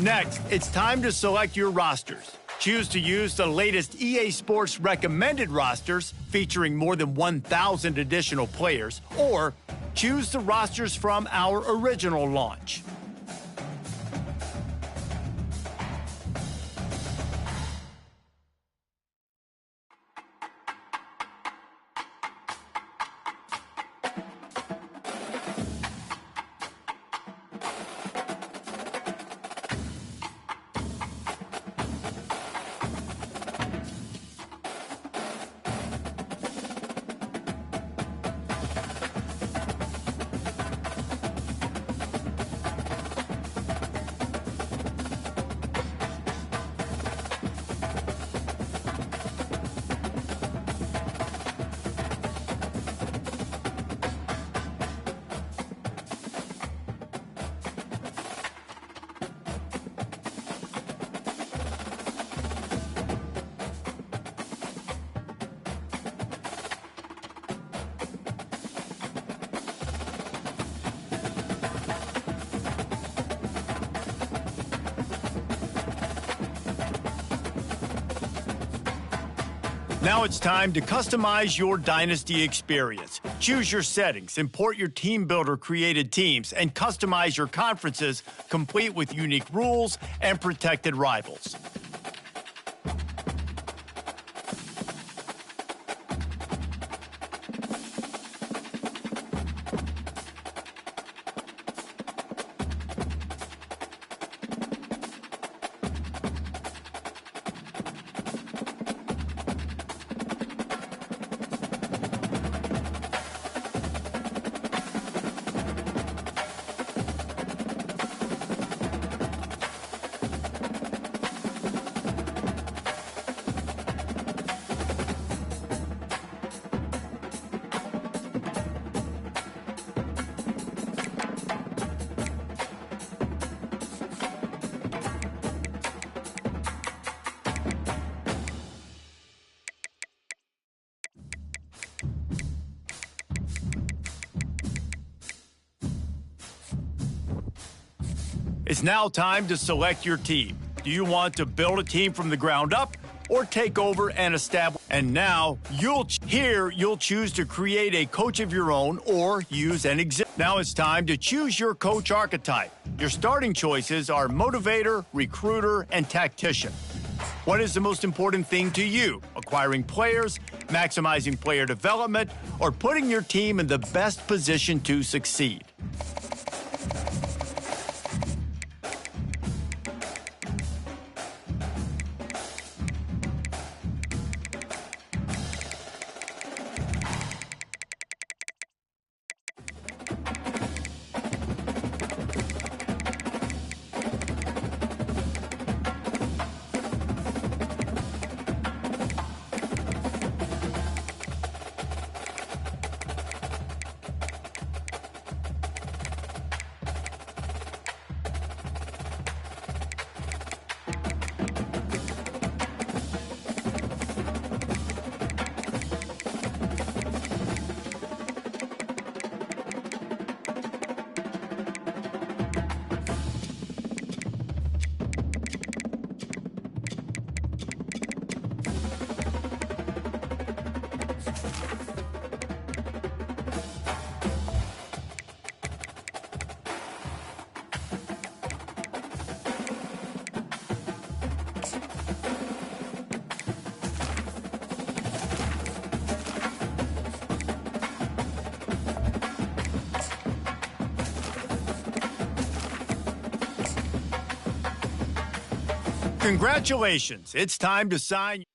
Next, it's time to select your rosters. Choose to use the latest EA Sports recommended rosters featuring more than 1,000 additional players, or choose the rosters from our original launch. Now it's time to customize your Dynasty experience. Choose your settings, import your team builder created teams, and customize your conferences, complete with unique rules and protected rivals. It's now time to select your team. Do you want to build a team from the ground up or take over and establish? And now you'll choose to create a coach of your own or use an existing. Now it's time to choose your coach archetype. Your starting choices are motivator, recruiter, and tactician. What is the most important thing to you? Acquiring players, maximizing player development, or putting your team in the best position to succeed? Congratulations, it's time to sign.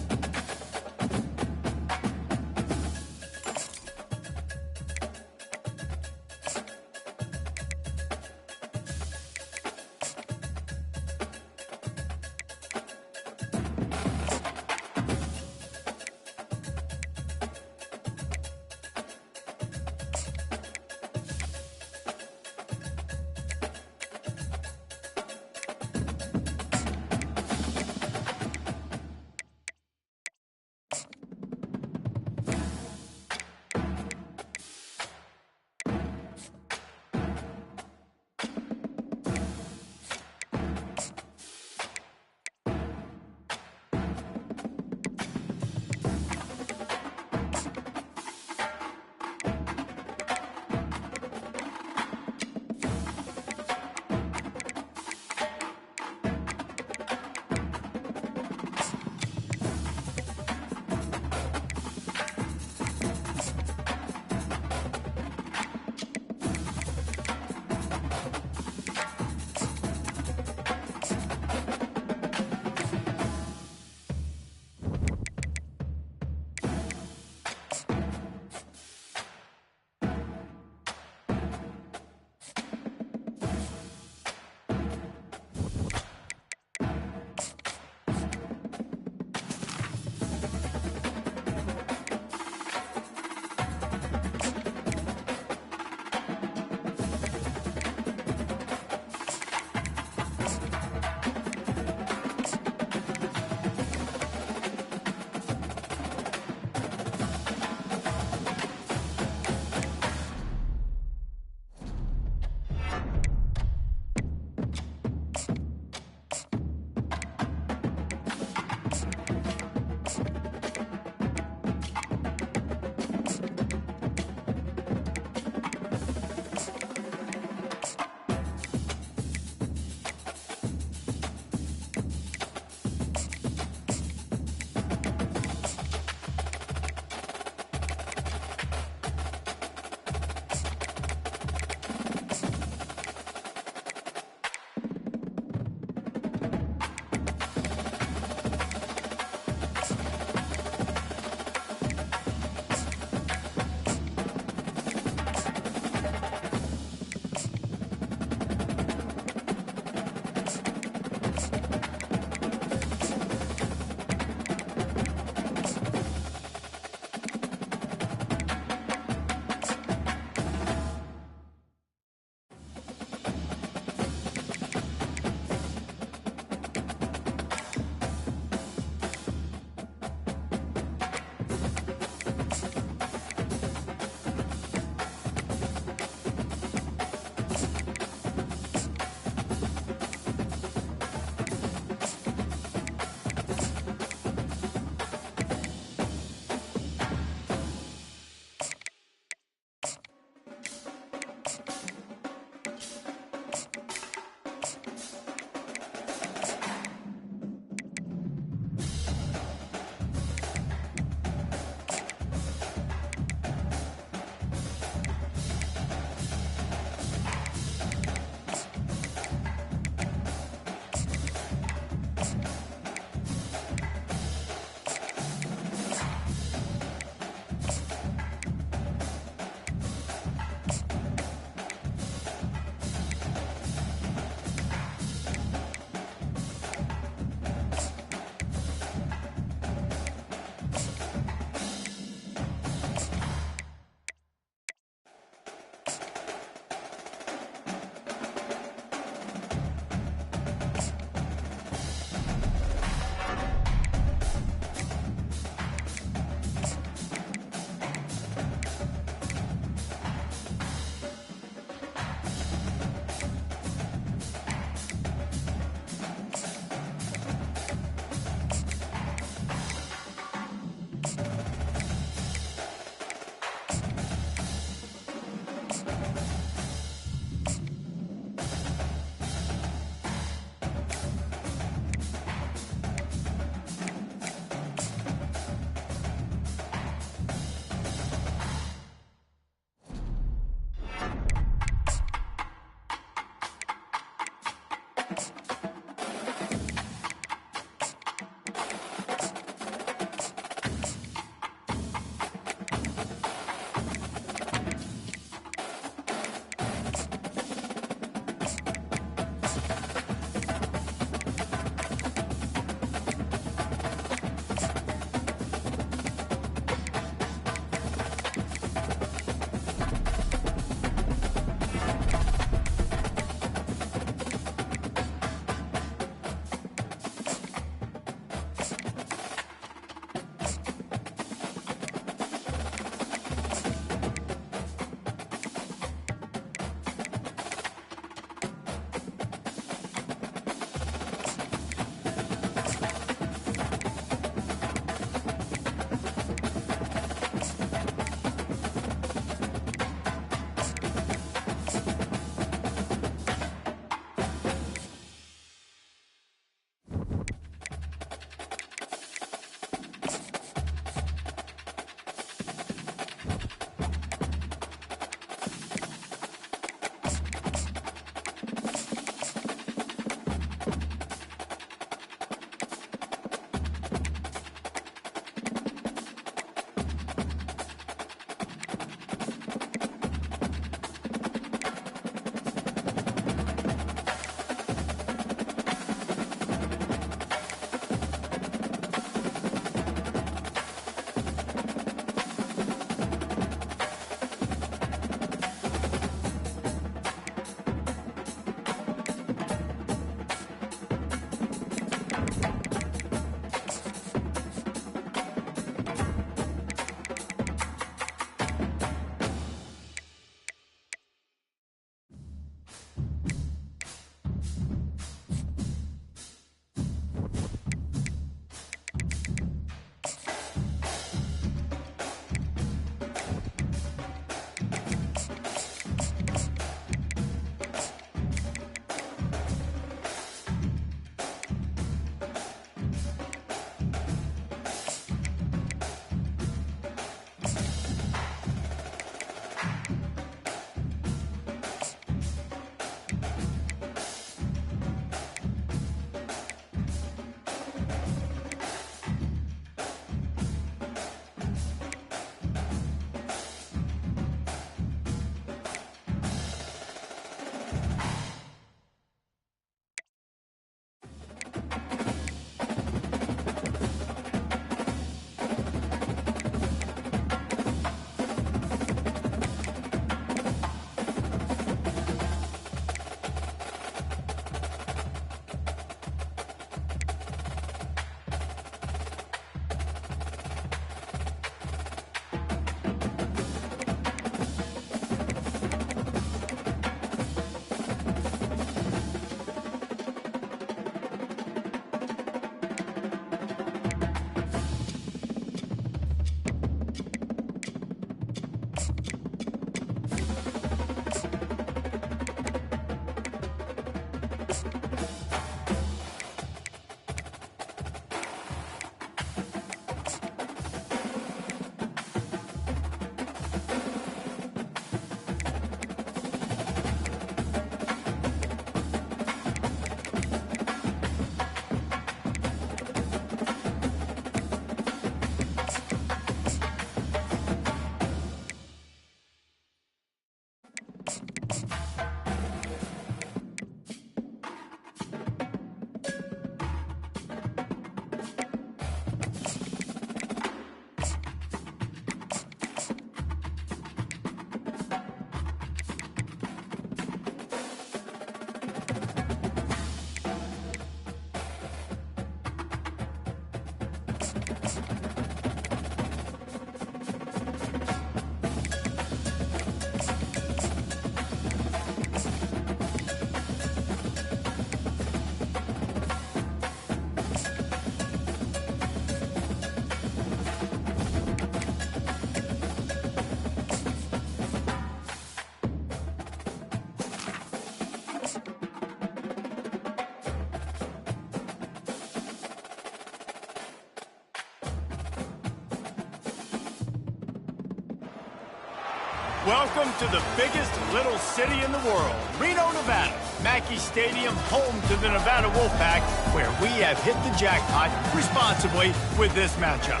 Welcome to the biggest little city in the world, Reno, Nevada. Mackey Stadium, home to the Nevada Wolfpack, where we have hit the jackpot responsibly with this matchup.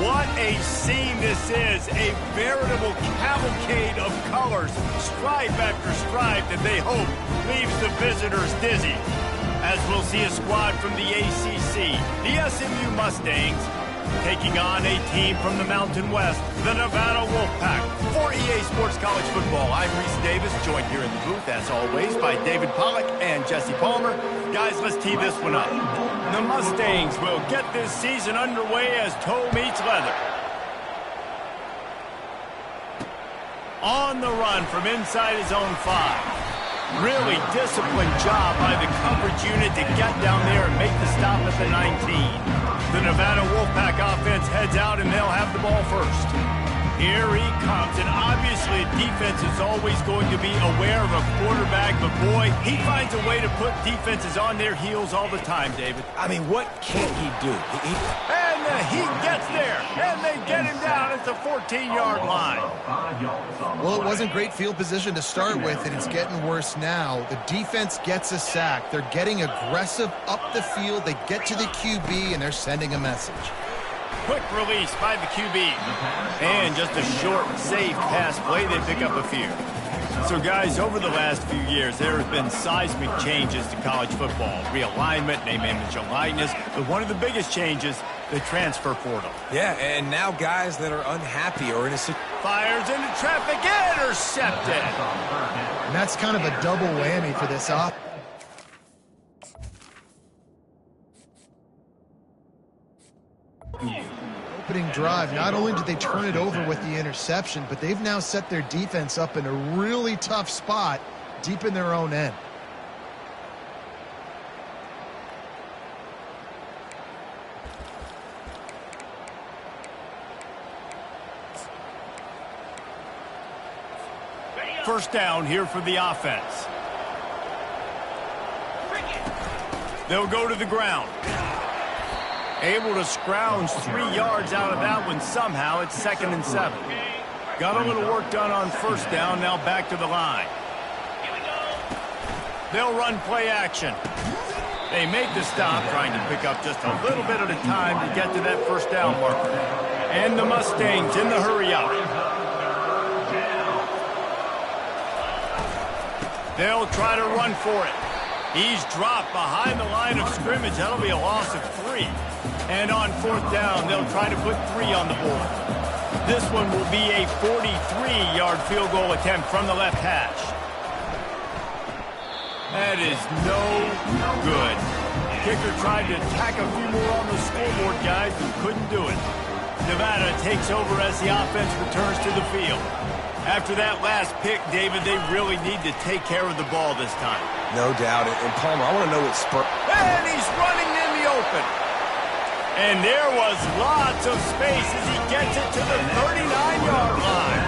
What a scene this is, a veritable cavalcade of colors, stripe after stripe that they hope leaves the visitors dizzy. As we'll see a squad from the ACC, the SMU Mustangs, taking on a team from the Mountain West, the Nevada Wolfpack. For EA Sports College Football, I'm Reese Davis, joined here in the booth, as always, by David Pollack and Jesse Palmer. Guys, let's tee this one up. The Mustangs will get this season underway as toe meets leather. On the run from inside his own 5. Really disciplined job by the coverage unit to get down there and make the stop at the 19. The Nevada Wolfpack offense heads out, and they'll have the ball first. Here he comes, and obviously defense is always going to be aware of a quarterback, but boy, he finds a way to put defenses on their heels all the time, David. I mean, what can't he do? And he gets there, and they get him down at the 14-yard line. Well, it wasn't great field position to start with, and it's getting worse now. The defense gets a sack. They're getting aggressive up the field. They get to the QB, and they're sending a message. Quick release by the QB. And just a short, safe pass play. They pick up a few. So, guys, over the last few years, there have been seismic changes to college football. Realignment, name, image, and likeness. But one of the biggest changes, the transfer portal. Yeah, and now guys that are unhappy or in a fires into traffic, intercepted. And that's kind of a double whammy for this offense. Opening drive, not only did they turn it over with the interception, but they've now set their defense up in a really tough spot deep in their own end. First down here for the offense. They'll go to the ground. Able to scrounge 3 yards out of that one somehow. It's 2nd and 7. Got a little work done on first down. Now back to the line. They'll run play action. They make the stop, trying to pick up just a little bit at a time to get to that first down marker. And the Mustangs in the hurry up. They'll try to run for it. He's dropped behind the line of scrimmage. That'll be a loss of 3. And on fourth down, they'll try to put 3 on the board. This one will be a 43-yard field goal attempt from the left hash. That is no good. Kicker tried to tack a few more on the scoreboard, guys, and couldn't do it. Nevada takes over as the offense returns to the field. After that last pick, David, they really need to take care of the ball this time. No doubt. And Palmer, I want to know what spur. And he's running in the open. And there was lots of space as he gets it to the 39-yard line.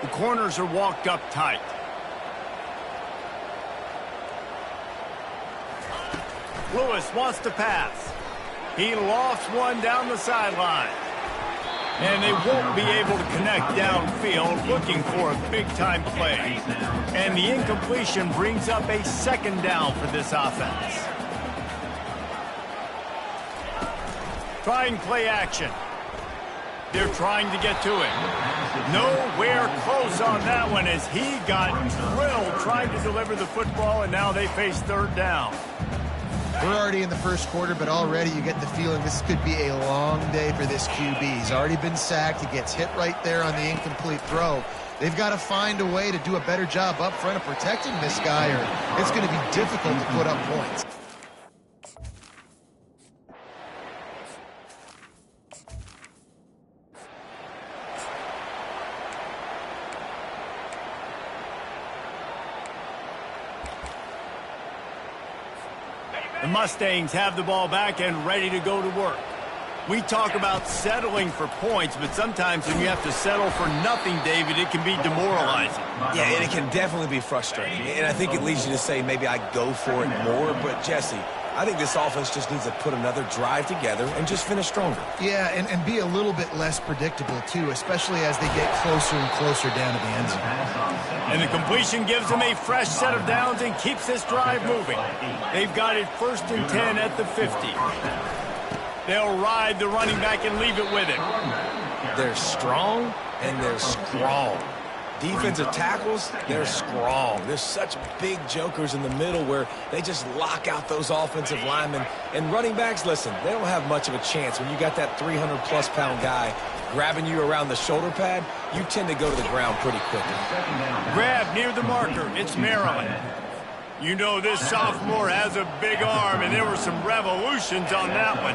The corners are walked up tight. Lewis wants to pass. He lofts one down the sideline. And they won't be able to connect downfield, looking for a big-time play. And the incompletion brings up a 2nd down for this offense. Trying play action. They're trying to get to it. Nowhere close on that one as he got drilled trying to deliver the football, and now they face 3rd down. We're already in the first quarter, but already you get the feeling this could be a long day for this QB. He's already been sacked. He gets hit right there on the incomplete throw. They've got to find a way to do a better job up front of protecting this guy, or it's going to be difficult to put up points. The Mustangs have the ball back and ready to go to work. We talk about settling for points, but sometimes when you have to settle for nothing, David, it can be demoralizing. Yeah, and it can definitely be frustrating. And I think it leads you to say maybe I go for it more. But, Jesse, I think this offense just needs to put another drive together and just finish stronger. Yeah, and be a little bit less predictable, too, especially as they get closer and closer down to the end zone. And the completion gives them a fresh set of downs and keeps this drive moving. They've got it 1st and 10 at the 50. They'll ride the running back and leave it with him. They're strong and they're strong. Defensive tackles, they're strong. There's such big jokers in the middle where they just lock out those offensive linemen. And running backs, listen, they don't have much of a chance. When you got that 300-plus pound guy grabbing you around the shoulder pad, you tend to go to the ground pretty quickly. Grab near the marker. It's Maryland. You know this sophomore has a big arm, and there were some revolutions on that one.